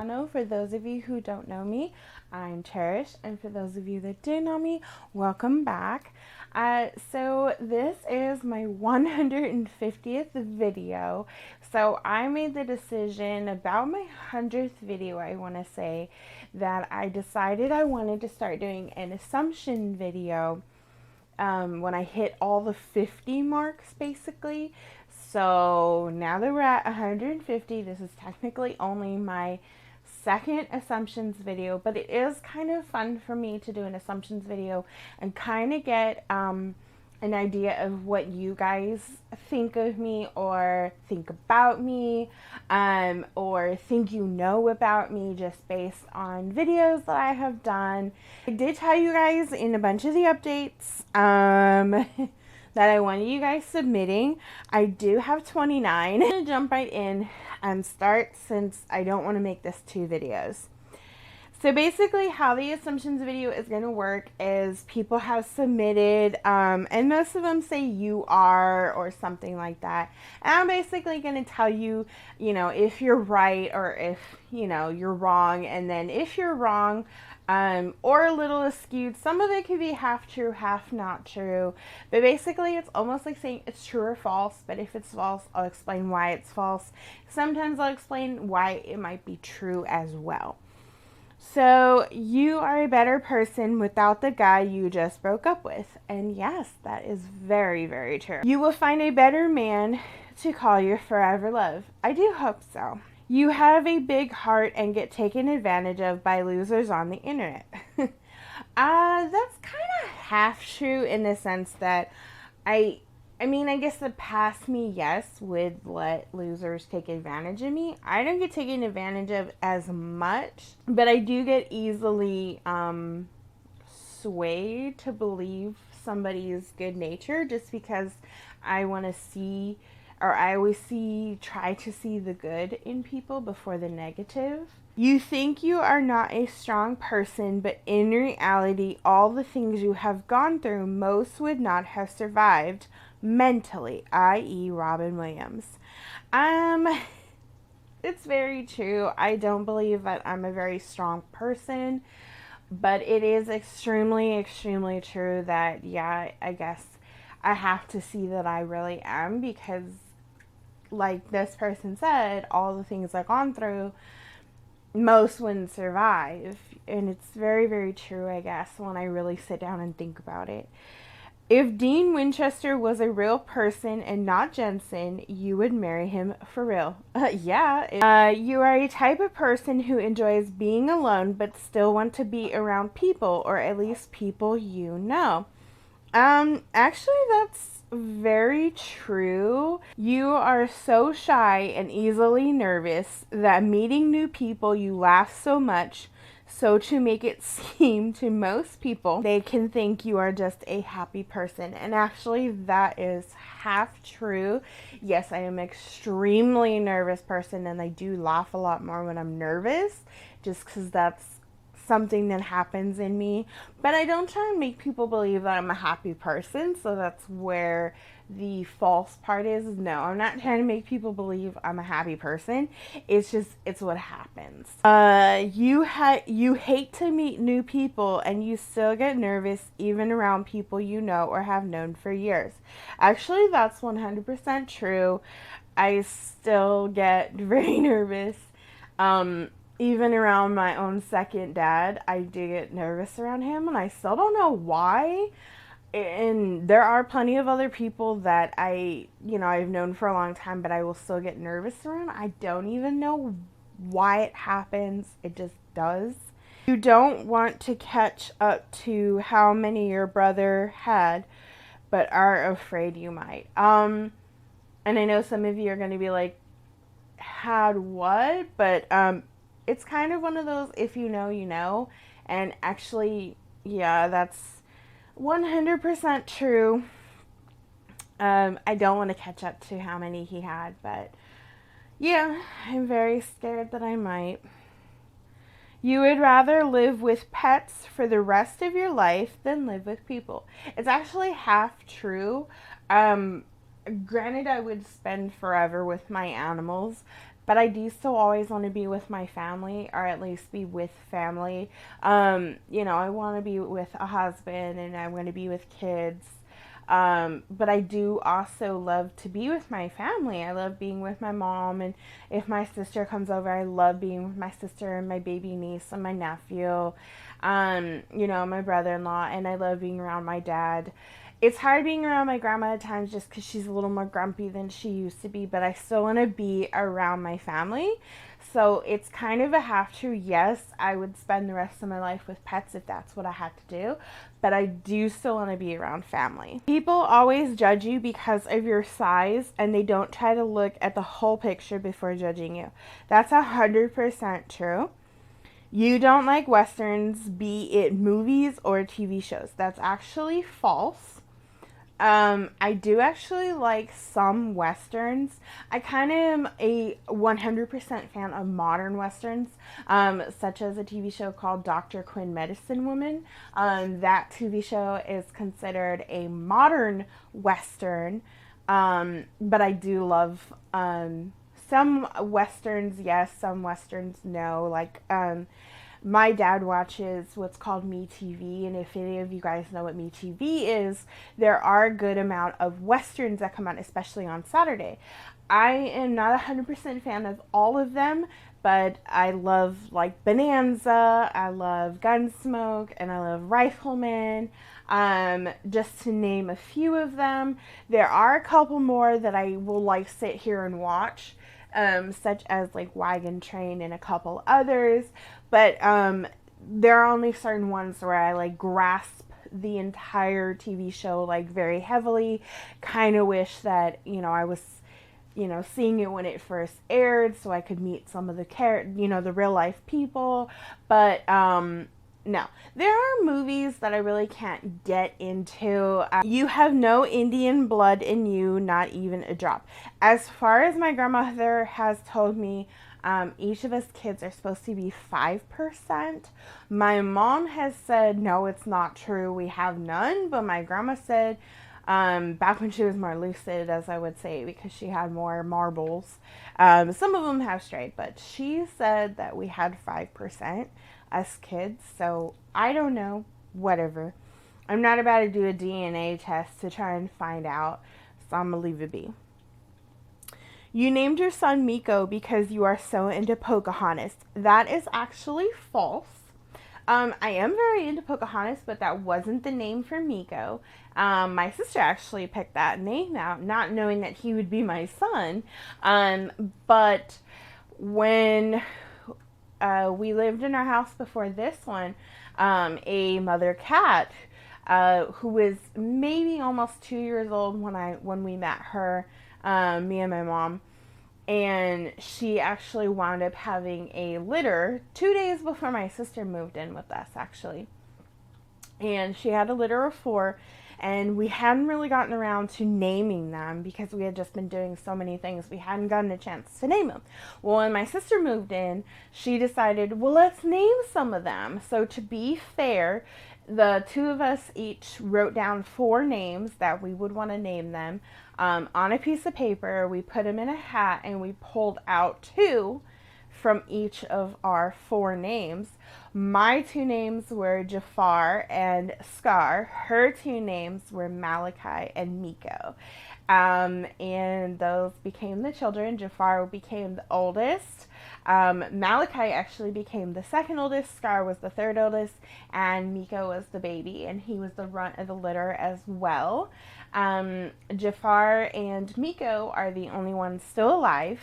channel. For those of you who don't know me, I'm Cherish, and for those of you that do know me, welcome back. So this is my 150th video. So I made the decision about my 100th video, I want to say, that I decided I wanted to start doing an assumption video when I hit all the 50 marks, basically. So now that we're at 150, this is technically only my second assumptions video, but it is kind of fun for me to do an assumptions video and kind of get an idea of what you guys think of me or think about me, or think you know about me just based on videos that I have done. I did tell you guys in a bunch of the updates that I wanted you guys submitting. I do have 29. I'm going to jump right in and start since I don't want to make this 2 videos. So basically how the assumptions video is going to work is people have submitted, and most of them say you are or something like that. And I'm basically going to tell you, if you're right or if, you're wrong. And then if you're wrong, or a little askew, some of it could be half true, half not true. But basically it's almost like saying it's true or false. But if it's false, I'll explain why it's false. Sometimes I'll explain why it might be true as well. So, you are a better person without the guy you just broke up with. And yes, that is very, very true. You will find a better man to call your forever love. I do hope so. You have a big heart and get taken advantage of by losers on the internet. That's kind of half true in the sense that I guess the past me, yes, would let losers take advantage of me. I don't get taken advantage of as much, but I do get easily swayed to believe somebody's good nature just because I want to see, or I always try to see the good in people before the negative. You think you are not a strong person, but in reality, all the things you have gone through, most would not have survived mentally, i.e. Robin Williams. It's very true. I don't believe that I'm a very strong person, but it is extremely, extremely true that, yeah, I guess I have to see that I really am, because like this person said, all the things I've gone through, most wouldn't survive. And it's very, very true, I guess, when I really sit down and think about it. If Dean Winchester was a real person and not Jensen, you would marry him for real. Yeah. You are a type of person who enjoys being alone but still want to be around people, or at least people you know. Actually, that's very true. You are so shy and easily nervous that meeting new people you laugh so much, so to make it seem to most people, they can think you are just a happy person. And actually, that is half true. Yes, I am an extremely nervous person, and I do laugh a lot more when I'm nervous, just because that's something that happens in me. But I don't try and make people believe that I'm a happy person, so that's where the false part is. No, I'm not trying to make people believe I'm a happy person. It's what happens. You hate to meet new people, and you still get nervous even around people you know or have known for years. Actually, that's 100% true. I still get very nervous. Even around my own second dad, I do get nervous around him, and I still don't know why. And there are plenty of other people that I've known for a long time, but I will still get nervous around. I don't even know why it happens. It just does. You don't want to catch up to how many your brother had, but are afraid you might. And I know some of you are going to be like, had what? But, it's kind of one of those, if you know, you know. And actually, yeah, that's 100% true. I don't want to catch up to how many he had, but yeah, I'm very scared that I might. You would rather live with pets for the rest of your life than live with people. It's actually half true. Granted, I would spend forever with my animals, but I do still always want to be with my family, or at least be with family. I want to be with a husband, and I want to be with kids. But I do also love to be with my family. I love being with my mom, and if my sister comes over, I love being with my sister and my baby niece and my nephew, my brother-in-law, and I love being around my dad. It's hard being around my grandma at times just because she's a little more grumpy than she used to be, but I still want to be around my family. So it's kind of a have to. Yes, I would spend the rest of my life with pets if that's what I had to do, but I do still want to be around family. People always judge you because of your size, and they don't try to look at the whole picture before judging you. That's 100% true. You don't like westerns, be it movies or TV shows. That's actually false. I do actually like some westerns. I kind of am a 100% fan of modern westerns, such as a TV show called Dr. Quinn Medicine Woman. That TV show is considered a modern western, but I do love some westerns, yes, some westerns, no. My dad watches what's called MeTV, and if any of you guys know what MeTV is, there are a good amount of westerns that come out, especially on Saturday. I am not a 100% fan of all of them, but I love like Bonanza, I love Gunsmoke, and I love Rifleman. Just to name a few of them. There are a couple more that I will like sit here and watch, such as like Wagon Train and a couple others. But there are only certain ones where I like grasp the entire TV show like very heavily. Kind of wish that I was seeing it when it first aired so I could meet some of the real life people. But no, there are movies that I really can't get into. You have no Indian blood in you, not even a drop. As far as my grandmother has told me, each of us kids are supposed to be 5%. My mom has said, no, it's not true. We have none. But my grandma said, back when she was more lucid, as I would say, because she had more marbles. Some of them have strayed, but she said that we had 5% us kids. So I don't know. Whatever. I'm not about to do a DNA test to try and find out. So I'm going to leave it be. You named your son Miko because you are so into Pocahontas. That is actually false. I am very into Pocahontas, but that wasn't the name for Miko. My sister actually picked that name out, not knowing that he would be my son. But when we lived in our house before this one, a mother cat who was maybe almost 2 years old when we met her, me and my mom, and she actually wound up having a litter 2 days before my sister moved in with us, actually. And she had a litter of 4, and we hadn't really gotten around to naming them because we had just been doing so many things. We hadn't gotten a chance to name them. Well, when my sister moved in, she decided, well, let's name some of them. So to be fair, the two of us each wrote down 4 names that we would want to name them on a piece of paper. We put them in a hat, and we pulled out 2 from each of our 4 names. My 2 names were Jafar and Scar. Her 2 names were Malachi and Miko. And those became the children. Jafar became the oldest. Malachi actually became the second oldest. Scar was the third oldest. And Miko was the baby. And he was the runt of the litter as well. Jafar and Miko are the only ones still alive.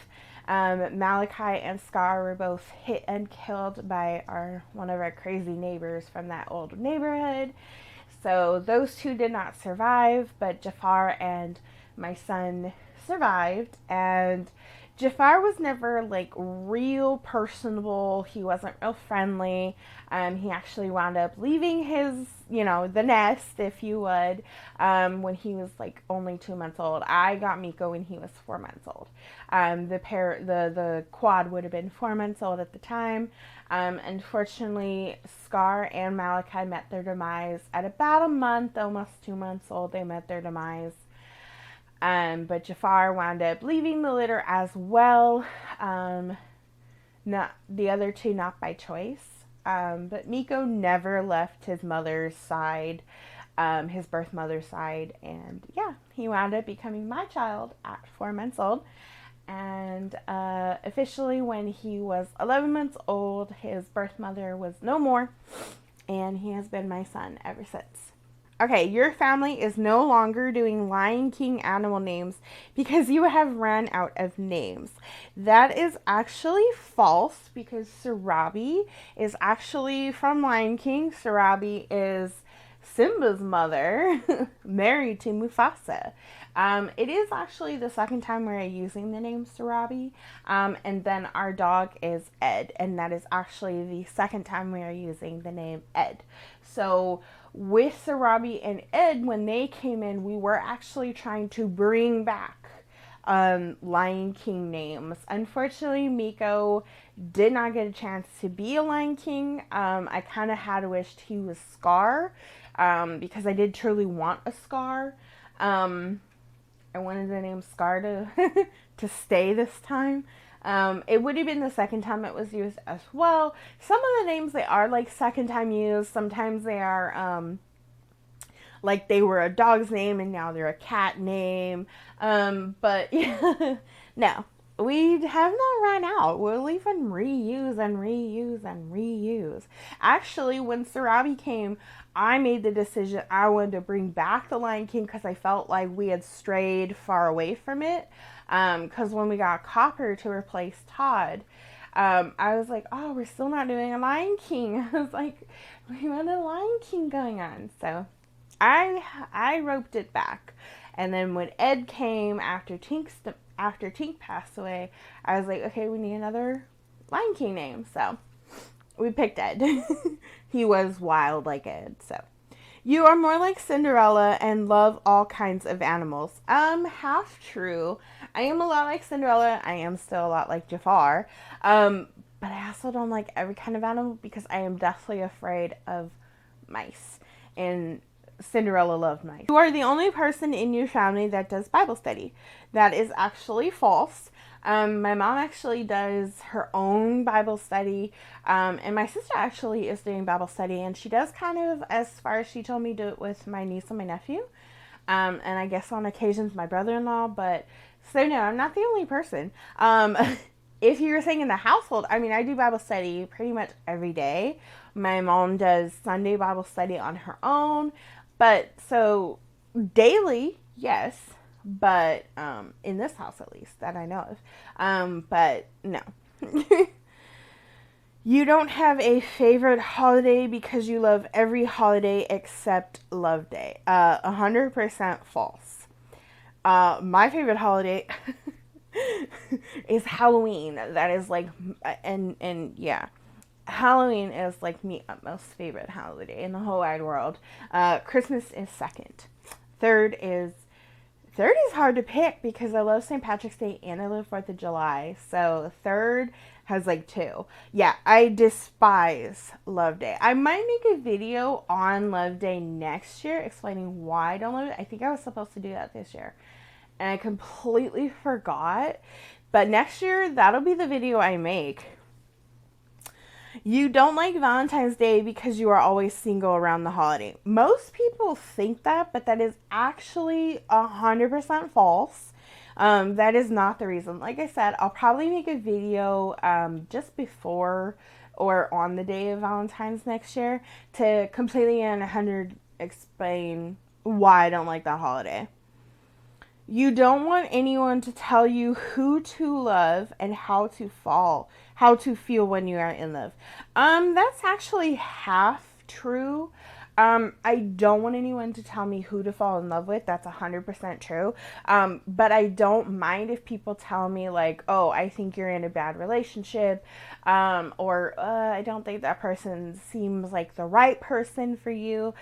Malachi and Scar were both hit and killed by one of our crazy neighbors from that old neighborhood. So those 2 did not survive, but Jafar and my son survived. And Jafar was never like real personable. He wasn't real friendly. He actually wound up leaving his, the nest, if you would, when he was like only 2 months old. I got Miko when he was 4 months old. The quad would have been 4 months old at the time. Unfortunately, Scar and Malachi met their demise at about a month, almost 2 months old. They met their demise. But Jafar wound up leaving the litter as well. Not the other two, not by choice. But Miko never left his mother's side, his birth mother's side, and yeah, he wound up becoming my child at 4 months old. And officially, when he was 11 months old, his birth mother was no more, and he has been my son ever since. Okay, your family is no longer doing Lion King animal names because you have run out of names. That is actually false because Sarabi is actually from Lion King. Sarabi is Simba's mother, married to Mufasa. It is actually the second time we're using the name Sarabi. And then our dog is Ed, and that is actually the second time we are using the name Ed. So with Sarabi and Ed, when they came in, we were actually trying to bring back Lion King names. Unfortunately, Miko did not get a chance to be a Lion King. I kind of had wished he was Scar, because I did truly want a Scar. I wanted the name Scar to to stay this time. It would have been the second time it was used as well. Some of the names, they are like second time used. Sometimes they are like they were a dog's name and now they're a cat name. But yeah, no, we have not run out. We'll even reuse and reuse and reuse. Actually, when Sarabi came, I made the decision I wanted to bring back the Lion King because I felt like we had strayed far away from it. Because when we got Copper to replace Todd, I was like, oh, we're still not doing a Lion King. I was like, we want a Lion King going on. So I roped it back. And then when Ed came after Tink passed away, I was like, okay, we need another Lion King name. So we picked Ed. He was wild like Ed. So you are more like Cinderella and love all kinds of animals. Half true. I am a lot like Cinderella. I am still a lot like Jafar. But I also don't like every kind of animal because I am deathly afraid of mice. And Cinderella loved mice. You are the only person in your family that does Bible study. That is actually false. My mom actually does her own Bible study, and my sister actually is doing Bible study, and she does kind of, as far as she told me, do it with my niece and my nephew, and I guess on occasions my brother-in-law, but, so no, I'm not the only person. If you were saying in the household, I mean, I do Bible study pretty much every day. My mom does Sunday Bible study on her own, but, so, daily, yes. But in this house, at least, that I know of. But no. You don't have a favorite holiday because you love every holiday except Love Day. 100% false. My favorite holiday is Halloween. That is like, and yeah. Halloween is like my most favorite holiday in the whole wide world. Christmas is second. Third is hard to pick because I love St. Patrick's Day and I love 4th of July. So third has like two. Yeah, I despise Love Day. I might make a video on Love Day next year explaining why I don't love it. I think I was supposed to do that this year. And I completely forgot. But next year, that'll be the video I make. You don't like Valentine's Day because you are always single around the holiday. Most people think that, but that is actually 100% false. That is not the reason. Like I said, I'll probably make a video just before or on the day of Valentine's next year to completely and 100 explain why I don't like that holiday. You don't want anyone to tell you who to love and how to feel when you are in love. That's actually half true. I don't want anyone to tell me who to fall in love with. That's 100% true. But I don't mind if people tell me like, oh, I think you're in a bad relationship, or I don't think that person seems like the right person for you.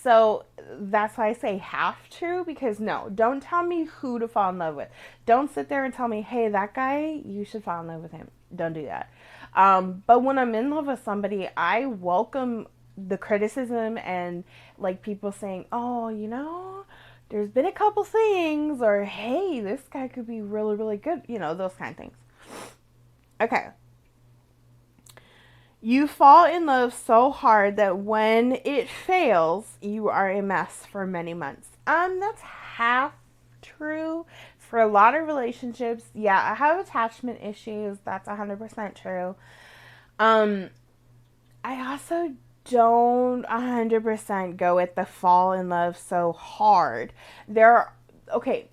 So that's why I say half true, because no, don't tell me who to fall in love with. Don't sit there and tell me, hey, that guy, you should fall in love with him. Don't do that. But when I'm in love with somebody, I welcome the criticism and like people saying, oh, there's been a couple things, or hey, this guy could be really, really good, those kind of things. Okay. You fall in love so hard that when it fails, you are a mess for many months. That's half true. For a lot of relationships, yeah, I have attachment issues. That's 100% true. I also don't 100% go with the fall in love so hard. Okay,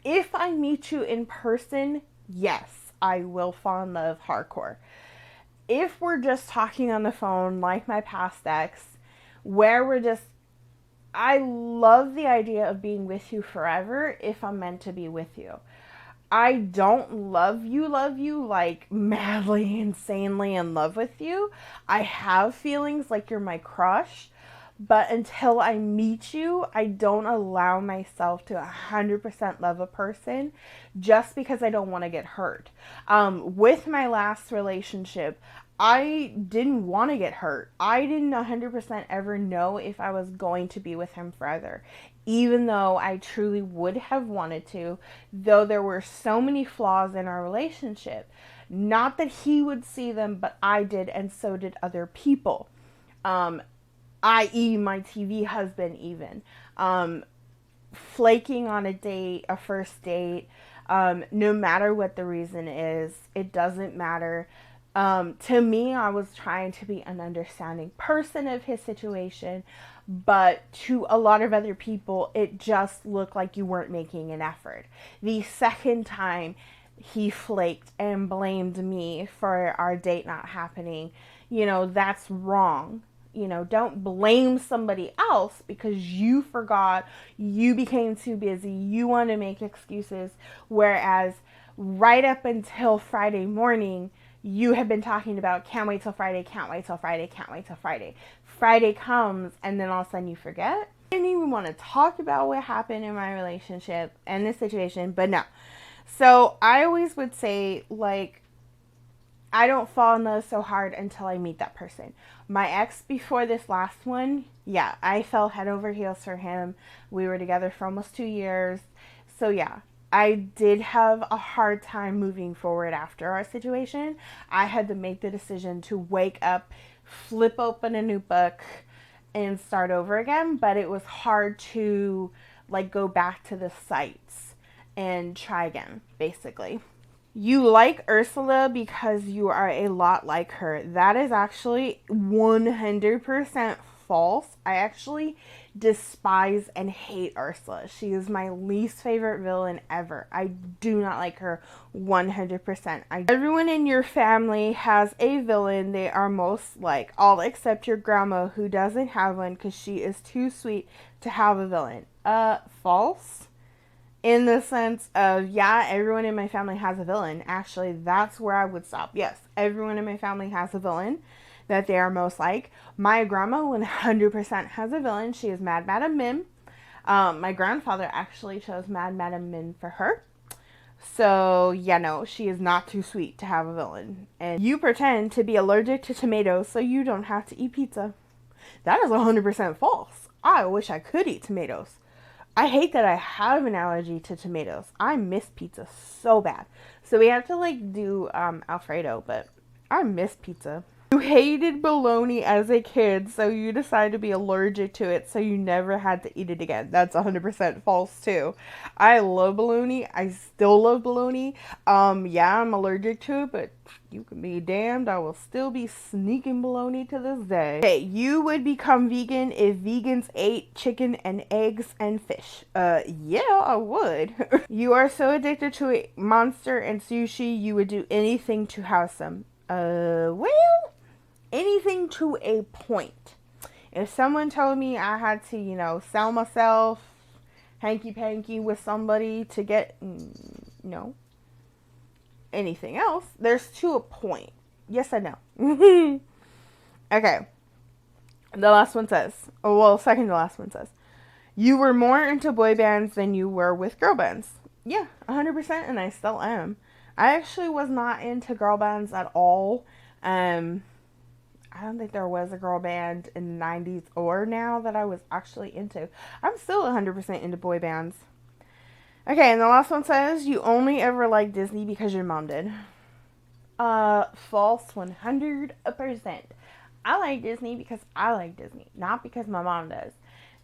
if I meet you in person, yes, I will fall in love hardcore. If we're just talking on the phone, like my past ex, where I love the idea of being with you forever if I'm meant to be with you. I don't love you, like madly, insanely in love with you. I have feelings like you're my crush, but until I meet you, I don't allow myself to 100% love a person just because I don't want to get hurt. With my last relationship, I didn't want to get hurt. I didn't 100% ever know if I was going to be with him forever, even though I truly would have wanted to, though there were so many flaws in our relationship. Not that he would see them, but I did, and so did other people. I.e., my TV husband, even. Flaking on a first date, no matter what the reason is, it doesn't matter. To me, I was trying to be an understanding person of his situation, but to a lot of other people, it just looked like you weren't making an effort. The second time, he flaked and blamed me for our date not happening. That's wrong. Don't blame somebody else because you forgot, you became too busy, you want to make excuses, whereas right up until Friday morning, you have been talking about can't wait till Friday, can't wait till Friday, can't wait till Friday. Friday comes and then all of a sudden you forget. I didn't even want to talk about what happened in my relationship and this situation, but no. So I always would say, like, I don't fall in love so hard until I meet that person. My ex before this last one, yeah, I fell head over heels for him. We were together for almost 2 years. So yeah, I did have a hard time moving forward after our situation. I had to make the decision to wake up, flip open a new book, and start over again. But it was hard to like go back to the sites and try again, basically. You like Ursula because you are a lot like her. That is actually 100% false. I actually despise and hate Ursula. She is my least favorite villain ever. I do not like her 100%. Everyone in your family has a villain they are most like, all except your grandma who doesn't have one because she is too sweet to have a villain. False. In the sense of, yeah, everyone in my family has a villain. Actually, that's where I would stop. Yes, everyone in my family has a villain that they are most like. My grandma 100% has a villain. She is Mad Madam Mim. My grandfather actually chose Mad Madam Mim for her. So, yeah, no, she is not too sweet to have a villain. And you pretend to be allergic to tomatoes so you don't have to eat pizza. That is 100% false. I wish I could eat tomatoes. I hate that I have an allergy to tomatoes. I miss pizza so bad. So we have to like do Alfredo, but I miss pizza. You hated bologna as a kid, so you decided to be allergic to it, so you never had to eat it again. That's 100% false too. I love bologna. I still love bologna. Yeah, I'm allergic to it, but you can be damned. I will still be sneaking bologna to this day. Okay, you would become vegan if vegans ate chicken and eggs and fish. Yeah, I would. You are so addicted to a monster and sushi, you would do anything to house them. Well, anything to a point. If someone told me I had to, sell myself hanky-panky with somebody to get, anything else, there's to a point. Yes, I know. Okay. The last one says, second to last one says, you were more into boy bands than you were with girl bands. Yeah, 100%, and I still am. I actually was not into girl bands at all. I don't think there was a girl band in the 90s or now that I was actually into. I'm still 100% into boy bands. Okay, and the last one says, you only ever liked Disney because your mom did. False 100%. I like Disney because I like Disney, not because my mom does.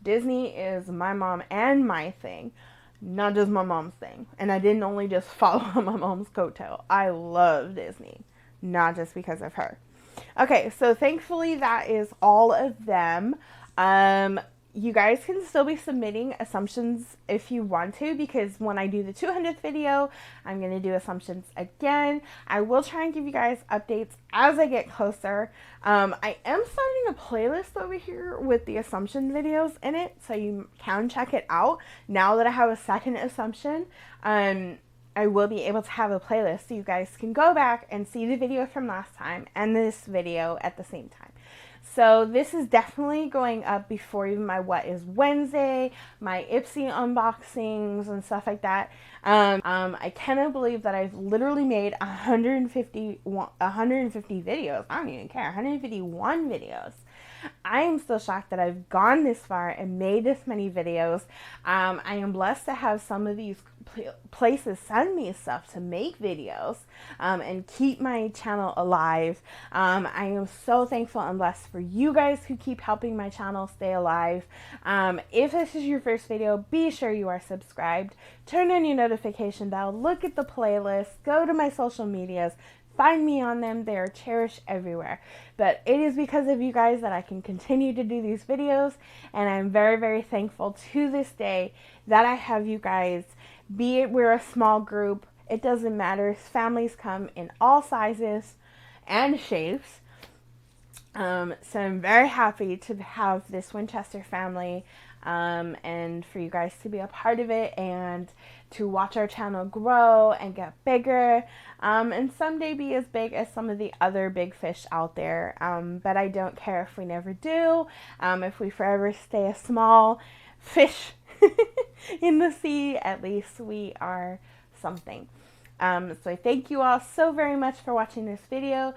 Disney is my mom and my thing, not just my mom's thing. And I didn't only just follow my mom's coattail. I love Disney, not just because of her. Okay, so thankfully that is all of them. You guys can still be submitting assumptions if you want to, because when I do the 200th video, I'm going to do assumptions again. I will try and give you guys updates as I get closer. I am starting a playlist over here with the assumption videos in it, so you can check it out. Now that I have a second assumption, I will be able to have a playlist so you guys can go back and see the video from last time and this video at the same time. So this is definitely going up before even my What is Wednesday, my Ipsy unboxings and stuff like that. I cannot believe that I've literally made 150 videos. I don't even care. 151 videos. I am still shocked that I've gone this far and made this many videos. I am blessed to have some of these places send me stuff to make videos and keep my channel alive. I am so thankful and blessed for you guys who keep helping my channel stay alive. If this is your first video, be sure you are subscribed. Turn on your notification bell. Look at the playlist. Go to my social medias. Find me on them. They are cherished everywhere. But it is because of you guys that I can continue to do these videos. And I'm very, very thankful to this day that I have you guys. Be it we're a small group, it doesn't matter. Families come in all sizes and shapes. So I'm very happy to have this Winchester family and for you guys to be a part of it and to watch our channel grow and get bigger and someday be as big as some of the other big fish out there. But I don't care if we never do. If we forever stay a small fish in the sea, at least we are something. So I thank you all so very much for watching this video.